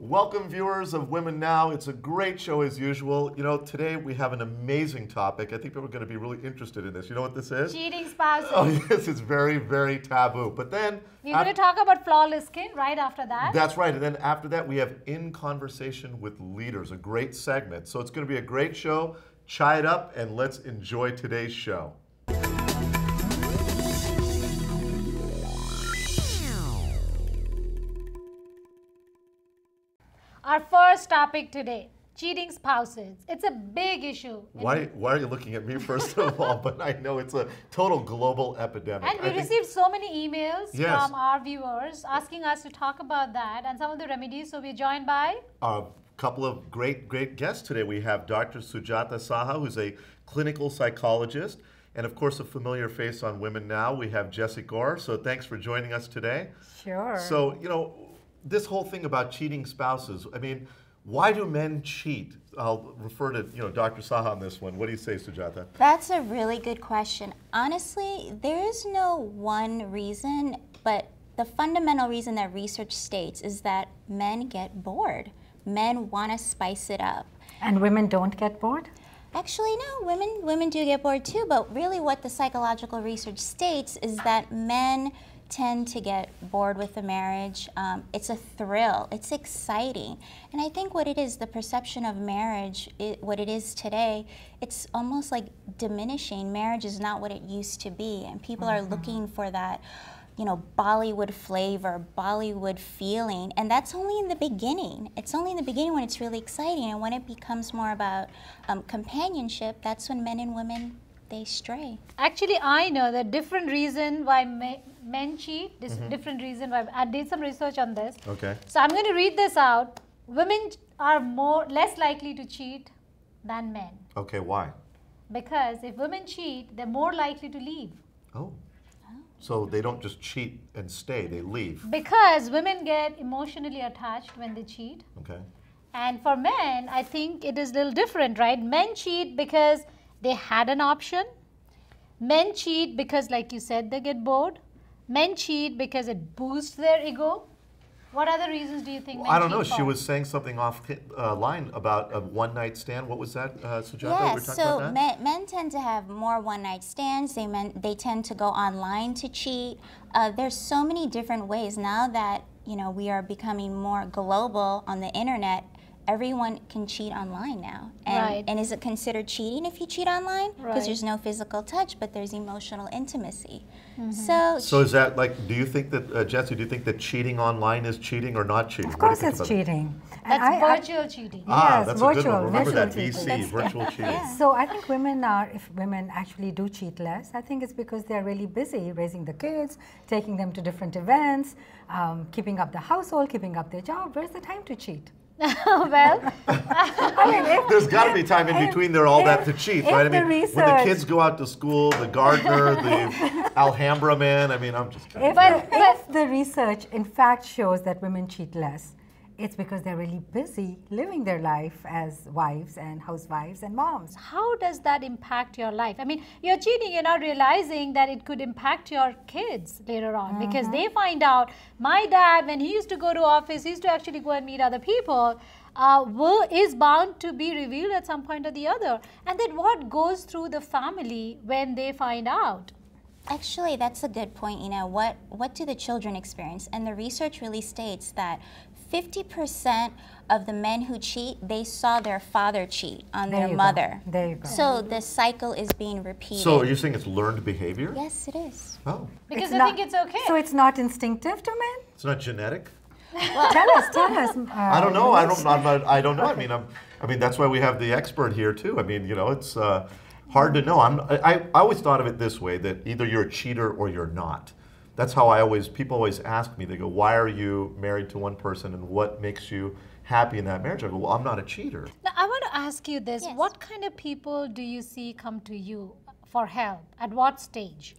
Welcome, viewers of Women Now. It's a great show as usual. You know, today we have an amazing topic. I think people are going to be really interested in this. You know what this is? Cheating spouses. Oh, yes, it's very, very taboo. But then we're going to talk about flawless skin right after that. That's right. And then after that, we have In Conversation with Leaders, a great segment. So it's going to be a great show. Chai it up and let's enjoy today's show. Our first topic today, cheating spouses. It's a big issue. Why are you looking at me first of all? But I know it's a total global epidemic. And we received so many emails Yes. from our viewers asking us to talk about that and some of the remedies. So we're joined by A couple of great guests today. We have Dr. Sujata Saha, who's a clinical psychologist, and of course a familiar face on Women Now. We have Jessie Gore. So thanks for joining us today. Sure. So, you know, this whole thing about cheating spouses, I mean, why do men cheat? I'll refer to, Dr. Saha on this one. What do you say, Sujata? That's a really good question. Honestly, there is no one reason, but the fundamental reason that research states is that men get bored. Men want to spice it up. And women don't get bored? Actually, no, women do get bored too, but really what the psychological research states is that men tend to get bored with the marriage. It's a thrill, it's exciting. And I think what it is, the perception of marriage, what it is today, it's almost like diminishing. Marriage is not what it used to be, and people are looking for that, Bollywood flavor, Bollywood feeling, and that's only in the beginning. It's only in the beginning when it's really exciting, and when it becomes more about companionship, that's when men and women, they stray. Actually, I know the different reason why men cheat, different reason why. I did some research on this. Okay. So I'm going to read this out. Women are less likely to cheat than men. Okay, why? Because if women cheat, they're more likely to leave. Oh. So they don't just cheat and stay, they leave. Because women get emotionally attached when they cheat. Okay. And for men, I think it is a little different, right? Men cheat because they had an option. Men cheat because, like you said, they get bored. Men cheat because it boosts their ego. What other reasons do you think men cheat? I don't know. For? She was saying something off line about a one-night stand. What was that, Sujata? Yeah, we were talking about that? men tend to have more one-night stands. They tend to go online to cheat. There's so many different ways now that we are becoming more global on the internet. Everyone can cheat online now. And is it considered cheating if you cheat online? Because there's no physical touch, but there's emotional intimacy. So is that do you think that, Jessie, do you think that cheating online is cheating or not cheating? Of course it's cheating. That's virtual cheating. Yes, that's a good virtual. one. Remember that, Virtual VC, virtual cheating. So I think if women actually do cheat less, I think it's because they're really busy raising the kids, taking them to different events, keeping up the household, keeping up their job. Where's the time to cheat? Well, there's got to be time in between there, all that to cheat, right? I mean, when the kids go out to school, the gardener, the Alhambra man, I mean, I'm just kidding. If the research in fact shows that women cheat less, it's because they're really busy living their life as wives and housewives and moms. how does that impact your life? I mean, you're cheating, you're not realizing that it could impact your kids later on because they find out, my dad, when he used to go to office, he used to actually go and meet other people, is bound to be revealed at some point or the other. And then what goes through the family when they find out? Actually, that's a good point. What do the children experience? And the research really states that 50% of the men who cheat, they saw their father cheat on their mother. There you go. So the cycle is being repeated. So are you saying it's learned behavior? Yes, it is. Oh. Because they think it's okay. So it's not instinctive to men? It's not genetic? Well, tell us. I don't know. I don't know. I mean, that's why we have the expert here too. I mean, it's hard to know. I always thought of it this way: that either you're a cheater or you're not. That's how people always ask me. They go, "Why are you married to one person, and what makes you happy in that marriage?" I go, "Well, I'm not a cheater." Now, I want to ask you this: Yes. what kind of people do you see come to you for help? At what stage?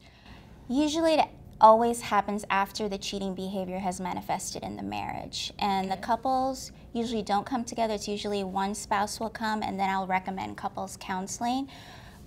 Usually it always happens after the cheating behavior has manifested in the marriage. And the couples usually don't come together. It's usually one spouse will come, and then I'll recommend couples counseling.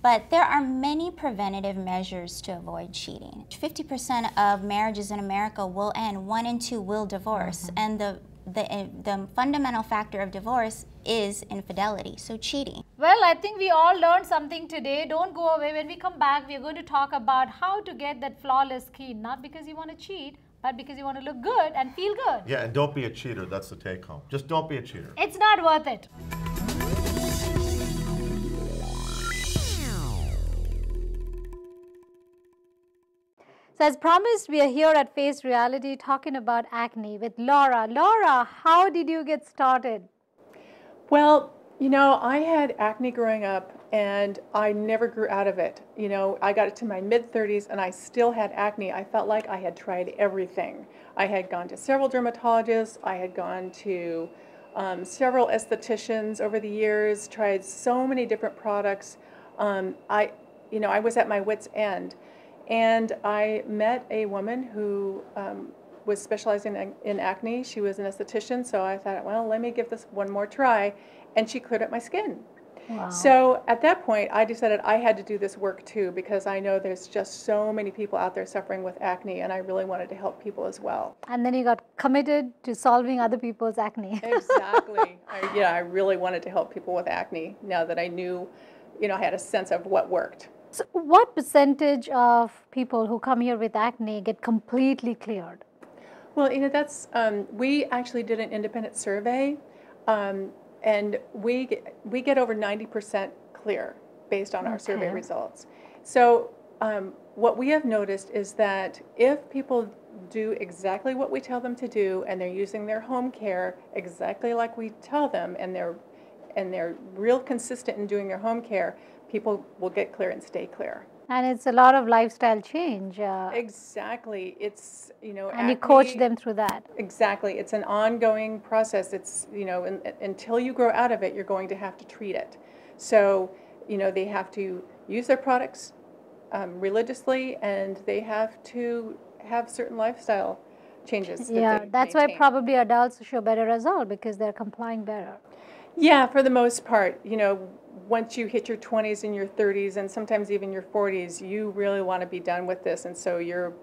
But there are many preventative measures to avoid cheating. 50% of marriages in America will end. 1 in 2 will divorce. And the fundamental factor of divorce is infidelity, so cheating. Well, I think we all learned something today. Don't go away. When we come back, we are going to talk about how to get that flawless skin, not because you want to cheat, but because you want to look good and feel good. Yeah, and don't be a cheater. That's the take home. Just don't be a cheater. It's not worth it. So as promised, we are here at Face Reality talking about acne with Laura. Laura, how did you get started? Well, you know, I had acne growing up and I never grew out of it. You know, I got it to my mid-30s and I still had acne. I felt like I had tried everything. I had gone to several dermatologists. I had gone to several estheticians over the years, tried so many different products. I was at my wit's end. And I met a woman who was specializing in acne. She was an esthetician, so I thought, well, let me give this one more try. And she cleared up my skin. Wow. So at that point, I decided I had to do this work too, because I know there's just so many people out there suffering with acne, and I really wanted to help people as well. And then you got committed to solving other people's acne. Exactly. I really wanted to help people with acne now that I knew, I had a sense of what worked. So what percentage of people who come here with acne get completely cleared? Well, that's, we actually did an independent survey, and we get over 90% clear based on our survey results. So what we have noticed is that if people do exactly what we tell them to do, and they're using their home care exactly like we tell them, and they're real consistent in doing their home care, people will get clear and stay clear. And it's a lot of lifestyle change. Exactly. It's, and acne, you coach them through that. Exactly. It's an ongoing process. It's, until you grow out of it, you're going to have to treat it. So, they have to use their products religiously, and they have to have certain lifestyle changes. Yeah, that's why probably adults show better result, because they're complying better. Yeah, for the most part. Once you hit your 20s and your 30s and sometimes even your 40s, you really want to be done with this, and so you're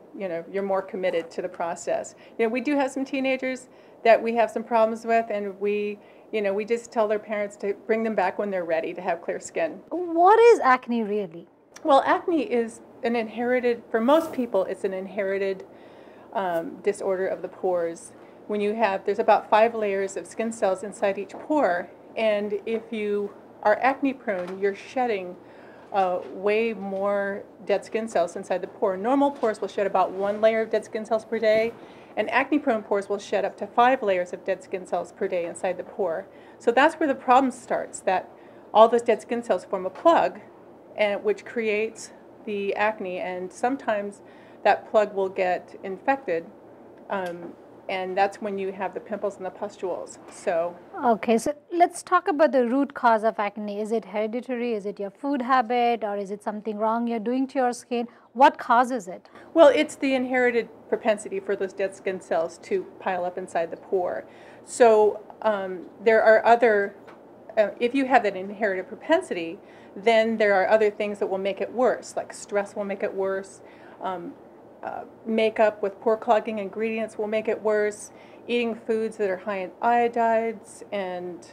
more committed to the process. We do have some teenagers that we have some problems with, and we just tell their parents to bring them back when they're ready to have clear skin. What is acne really? Well, acne is for most people, it's an inherited disorder of the pores. There's about 5 layers of skin cells inside each pore, and if you are acne prone, you're shedding way more dead skin cells inside the pore. Normal pores will shed about 1 layer of dead skin cells per day, and acne prone pores will shed up to 5 layers of dead skin cells per day inside the pore. So that's where the problem starts, that all those dead skin cells form a plug, which creates the acne, and sometimes that plug will get infected. And that's when you have the pimples and the pustules. Okay, so let's talk about the root cause of acne. Is it hereditary? Is it your food habit? Or is it something wrong you're doing to your skin? What causes it? Well, it's the inherited propensity for those dead skin cells to pile up inside the pore. So there are other, if you have that inherited propensity, then there are other things that will make it worse, like stress will make it worse. Makeup with pore clogging ingredients will make it worse. Eating foods that are high in iodides and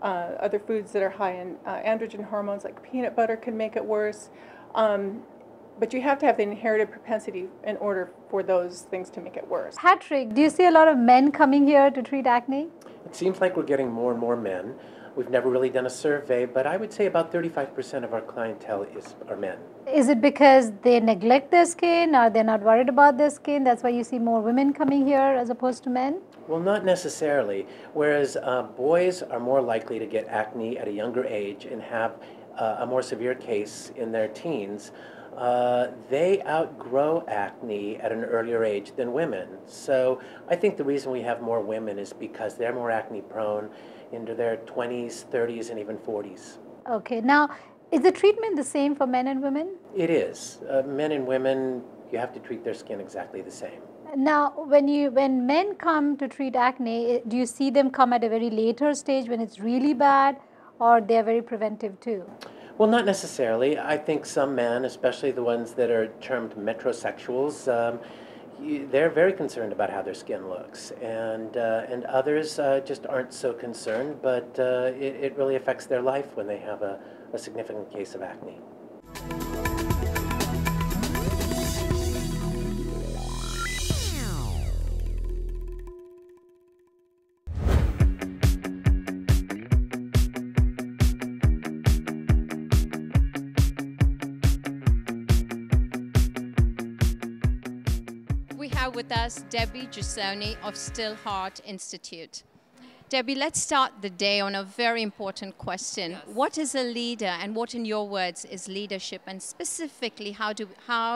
other foods that are high in androgen hormones like peanut butter can make it worse. But you have to have the inherited propensity in order for those things to make it worse. Patrick, do you see a lot of men coming here to treat acne? It seems like we're getting more and more men. We've never really done a survey, but I would say about 35% of our clientele are men. Is it because they neglect their skin, or they're not worried about their skin? That's why you see more women coming here as opposed to men? Well, not necessarily. Whereas boys are more likely to get acne at a younger age and have a more severe case in their teens, they outgrow acne at an earlier age than women. So I think the reason we have more women is because they're more acne prone into their 20s, 30s, and even 40s. Okay, now is the treatment the same for men and women? It is. Men and women, you have to treat their skin exactly the same. Now, when men come to treat acne, do you see them come at a very later stage when it's really bad, or they're very preventive too? Well, not necessarily. I think some men, especially the ones that are termed metrosexuals, they're very concerned about how their skin looks, and others just aren't so concerned, but it really affects their life when they have a significant case of acne. We have with us Debbie Giussoni of Still Heart Institute. Debbie, let's start the day on a very important question. Yes. What is a leader, and what, in your words, is leadership? And specifically, how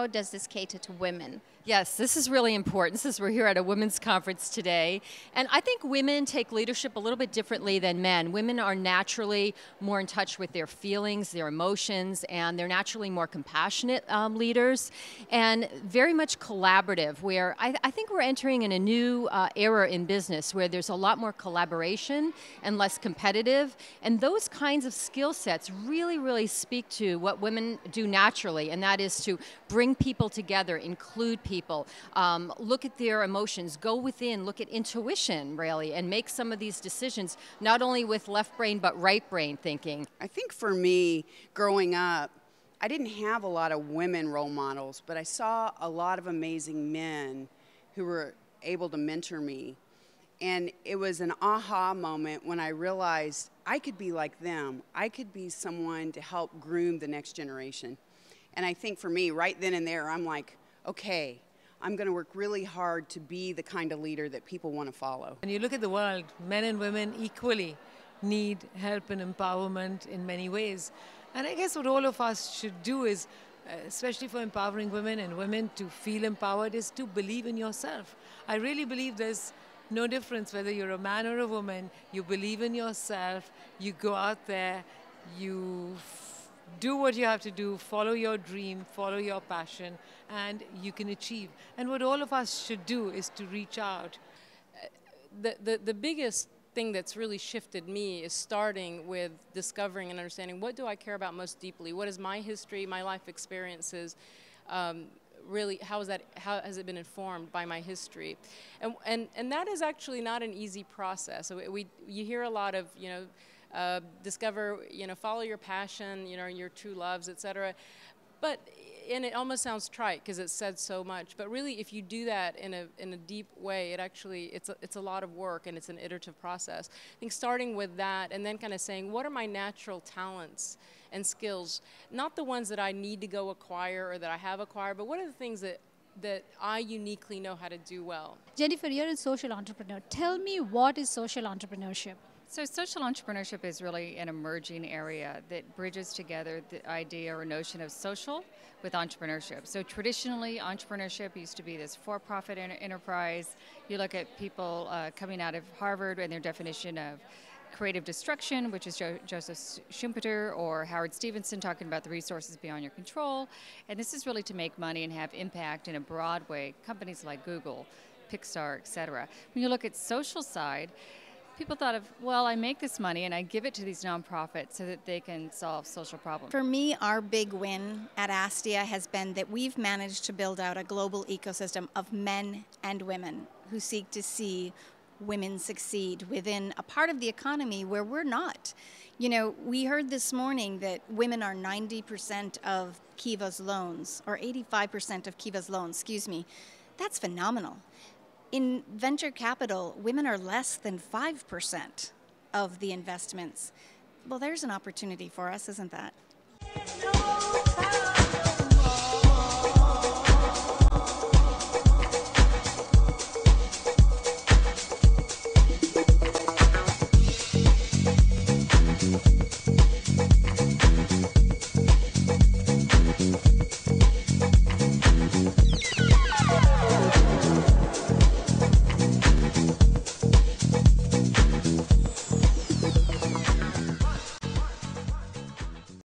does this cater to women? Yes, this is really important since we're here at a women's conference today. And I think women take leadership a little bit differently than men. Women are naturally more in touch with their feelings, their emotions, and they're naturally more compassionate leaders and very much collaborative, where I think we're entering in a new era in business where there's a lot more collaboration and less competitive. And those kinds of skill sets really, really speak to what women do naturally, and that is to bring people together, include people, look at their emotions, go within, look at intuition, really, and make some of these decisions, not only with left brain, but right brain thinking. I think for me, growing up, I didn't have a lot of women role models, but I saw a lot of amazing men who were able to mentor me. And it was an aha moment when I realized I could be like them. I could be someone to help groom the next generation. And I think for me, right then and there, I'm like, okay, I'm going to work really hard to be the kind of leader that people want to follow. When you look at the world, men and women equally need help and empowerment in many ways. And I guess what all of us should do is, especially for empowering women and women to feel empowered, is to believe in yourself. I really believe there's no difference whether you're a man or a woman. You believe in yourself, you go out there, you do what you have to do, follow your dream, follow your passion, and you can achieve. And what all of us should do is to reach out. The biggest thing that's really shifted me is starting with discovering and understanding what do I care about most deeply? What is my history, my life experiences? Really, how has it been informed by my history? And that is actually not an easy process. So you hear a lot of, discover, follow your passion, your true loves, etc. And it almost sounds trite because it's said so much. But really, if you do that in a deep way, it's a lot of work, and it's an iterative process. I think starting with that and then kind of saying, what are my natural talents and skills? Not the ones that I need to go acquire or that I have acquired, but what are the things that I uniquely know how to do well? Jennifer, you're a social entrepreneur. Tell me, what is social entrepreneurship? So social entrepreneurship is really an emerging area that bridges together the idea or notion of social with entrepreneurship. So traditionally, entrepreneurship used to be this for-profit enterprise. You look at people coming out of Harvard and their definition of creative destruction, which is Joseph Schumpeter, or Howard Stevenson talking about the resources beyond your control. And this is really to make money and have impact in a broad way. Companies like Google, Pixar, etc. When you look at social side, people thought of, well, I make this money and I give it to these nonprofits so that they can solve social problems. For me, our big win at Astia has been that we've managed to build out a global ecosystem of men and women who seek to see women succeed within a part of the economy where we're not. We heard this morning that women are 90% of Kiva's loans, or 85% of Kiva's loans, excuse me. That's phenomenal. In venture capital, women are less than 5% of the investments. Well, there's an opportunity for us, isn't that?